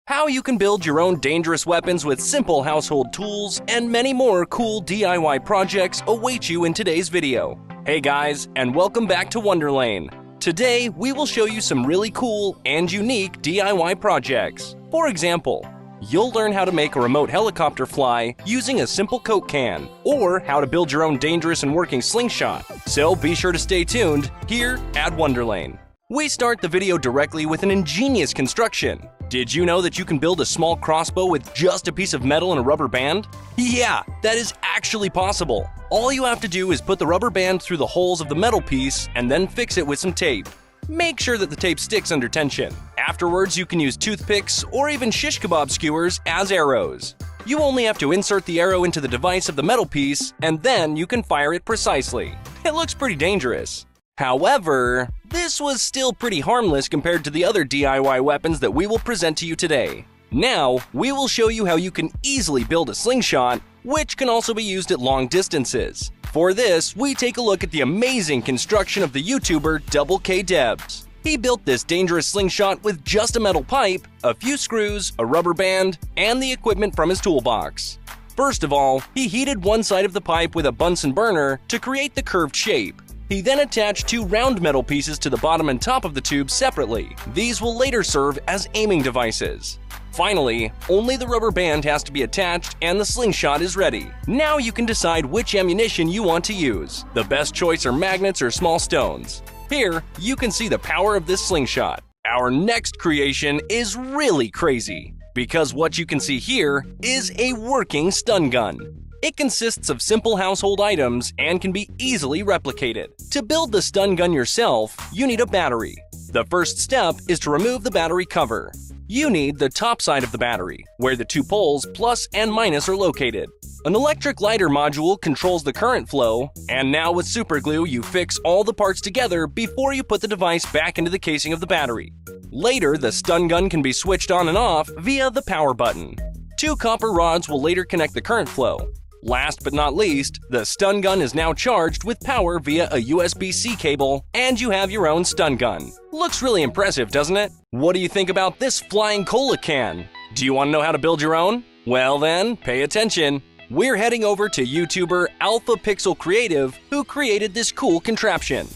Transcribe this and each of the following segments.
how you can build your own dangerous weapons with simple household tools, and many more cool DIY projects await you in today's video. Hey guys, and welcome back to Wonderlane. Today, we will show you some really cool and unique DIY projects. For example, you'll learn how to make a remote helicopter fly using a simple Coke can, or how to build your own dangerous and working slingshot. So be sure to stay tuned here at Wonderlane. We start the video directly with an ingenious construction. Did you know that you can build a small crossbow with just a piece of metal and a rubber band? Yeah, that is actually possible. All you have to do is put the rubber band through the holes of the metal piece and then fix it with some tape. Make sure that the tape sticks under tension. Afterwards, you can use toothpicks or even shish kebab skewers as arrows. You only have to insert the arrow into the device of the metal piece, and then you can fire it precisely. It looks pretty dangerous. However, this was still pretty harmless compared to the other DIY weapons that we will present to you today. Now, we will show you how you can easily build a slingshot, which can also be used at long distances. For this, we take a look at the amazing construction of the YouTuber Double K Debs. He built this dangerous slingshot with just a metal pipe, a few screws, a rubber band, and the equipment from his toolbox. First of all, he heated one side of the pipe with a Bunsen burner to create the curved shape. He then attached two round metal pieces to the bottom and top of the tube separately. These will later serve as aiming devices. Finally, only the rubber band has to be attached and the slingshot is ready. Now you can decide which ammunition you want to use. The best choice are magnets or small stones. Here, you can see the power of this slingshot. Our next creation is really crazy, because what you can see here is a working stun gun. It consists of simple household items and can be easily replicated. To build the stun gun yourself, you need a battery. The first step is to remove the battery cover. You need the top side of the battery, where the two poles plus and minus are located. An electric lighter module controls the current flow, and now with super glue you fix all the parts together before you put the device back into the casing of the battery. Later, the stun gun can be switched on and off via the power button. Two copper rods will later connect the current flow. Last but not least, the stun gun is now charged with power via a USB-C cable, and you have your own stun gun. Looks really impressive, doesn't it? What do you think about this flying cola can? Do you want to know how to build your own? Well then, pay attention. We're heading over to YouTuber AlfaPixelCreative, who created this cool contraption.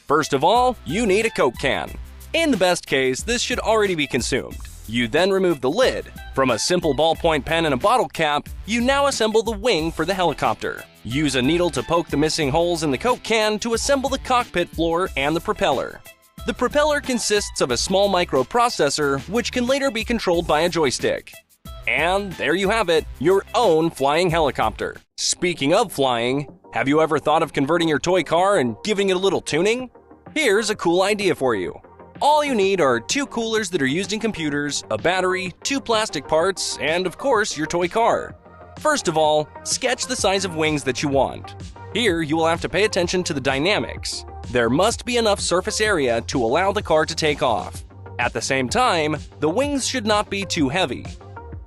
First of all, you need a Coke can. In the best case, this should already be consumed. You then remove the lid. From a simple ballpoint pen and a bottle cap, you now assemble the wing for the helicopter. Use a needle to poke the missing holes in the Coke can to assemble the cockpit floor and the propeller. The propeller consists of a small microprocessor, which can later be controlled by a joystick. And there you have it, your own flying helicopter. Speaking of flying, have you ever thought of converting your toy car and giving it a little tuning? Here's a cool idea for you. All you need are two coolers that are used in computers, a battery, two plastic parts, and of course your toy car. First of all, sketch the size of wings that you want. Here you will have to pay attention to the dynamics. There must be enough surface area to allow the car to take off. At the same time, the wings should not be too heavy.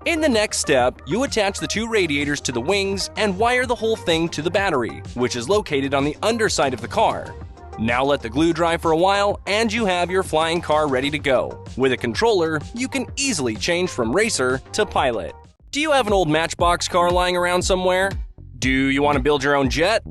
In the next step, you attach the two radiators to the wings and wire the whole thing to the battery, which is located on the underside of the car. Now let the glue dry for a while and you have your flying car ready to go. With a controller, you can easily change from racer to pilot. Do you have an old Matchbox car lying around somewhere? Do you want to build your own jet?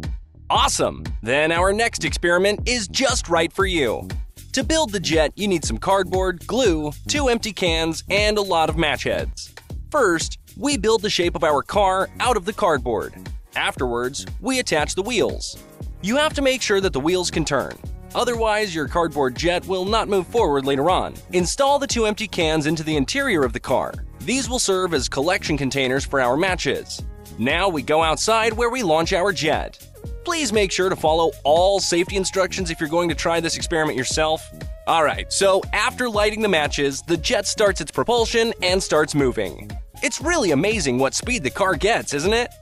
Awesome! Then our next experiment is just right for you. To build the jet, you need some cardboard, glue, two empty cans, and a lot of match heads. First, we build the shape of our car out of the cardboard. Afterwards, we attach the wheels. You have to make sure that the wheels can turn. Otherwise, your cardboard jet will not move forward later on. Install the two empty cans into the interior of the car. These will serve as collection containers for our matches. Now we go outside where we launch our jet. Please make sure to follow all safety instructions if you're going to try this experiment yourself. Alright, so after lighting the matches, the jet starts its propulsion and starts moving. It's really amazing what speed the car gets, isn't it?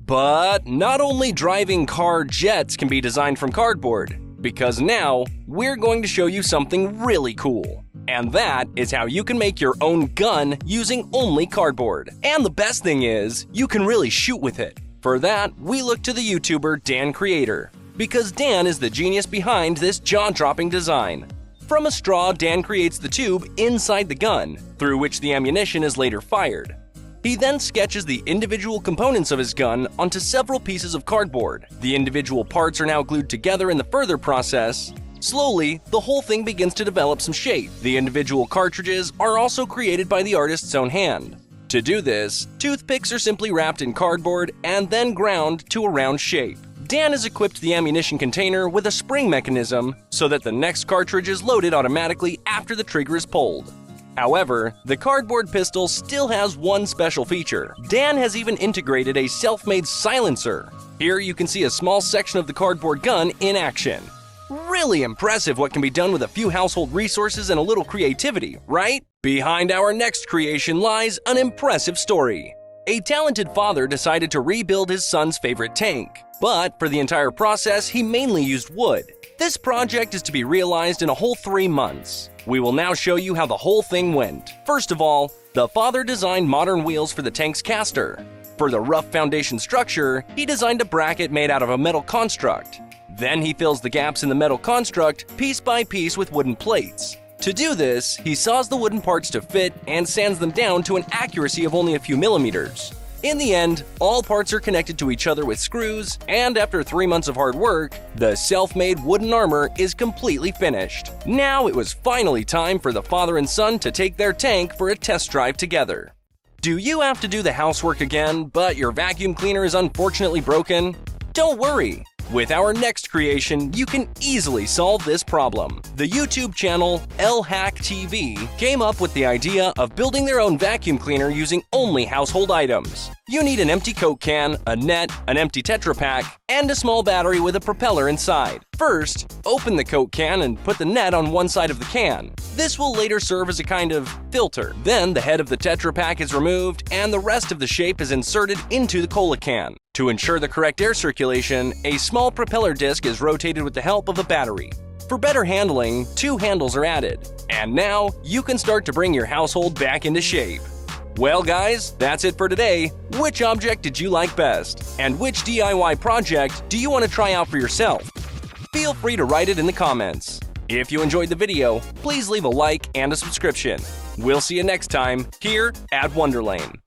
But not only driving car jets can be designed from cardboard, because now we're going to show you something really cool. And that is how you can make your own gun using only cardboard. And the best thing is, you can really shoot with it. For that, we look to the YouTuber dancreator, because Dan is the genius behind this jaw-dropping design. From a straw, Dan creates the tube inside the gun, through which the ammunition is later fired. He then sketches the individual components of his gun onto several pieces of cardboard. The individual parts are now glued together in the further process. Slowly, the whole thing begins to develop some shape. The individual cartridges are also created by the artist's own hand. To do this, toothpicks are simply wrapped in cardboard and then ground to a round shape. Dan has equipped the ammunition container with a spring mechanism so that the next cartridge is loaded automatically after the trigger is pulled. However, the cardboard pistol still has one special feature. Dan has even integrated a self-made silencer. Here you can see a small section of the cardboard gun in action. Really impressive what can be done with a few household resources and a little creativity, right? Behind our next creation lies an impressive story. A talented father decided to rebuild his son's favorite tank, but for the entire process he mainly used wood. This project is to be realized in a whole 3 months. We will now show you how the whole thing went. First of all, the father designed modern wheels for the tank's caster. For the rough foundation structure, he designed a bracket made out of a metal construct. Then he fills the gaps in the metal construct piece by piece with wooden plates. To do this, he saws the wooden parts to fit and sands them down to an accuracy of only a few millimeters. In the end, all parts are connected to each other with screws, and after 3 months of hard work, the self-made wooden armor is completely finished. Now it was finally time for the father and son to take their tank for a test drive together. Do you have to do the housework again, but your vacuum cleaner is unfortunately broken? Don't worry! With our next creation, you can easily solve this problem. The YouTube channel LHackTV came up with the idea of building their own vacuum cleaner using only household items. You need an empty Coke can, a net, an empty Tetra Pak, and a small battery with a propeller inside. First, open the Coke can and put the net on one side of the can. This will later serve as a kind of filter. Then the head of the Tetra Pak is removed and the rest of the shape is inserted into the cola can. To ensure the correct air circulation, a small propeller disc is rotated with the help of a battery. For better handling, 2 handles are added. And now, you can start to bring your household back into shape. Well guys, that's it for today. Which object did you like best? And which DIY project do you want to try out for yourself? Feel free to write it in the comments. If you enjoyed the video, please leave a like and a subscription. We'll see you next time here at Wonderlane.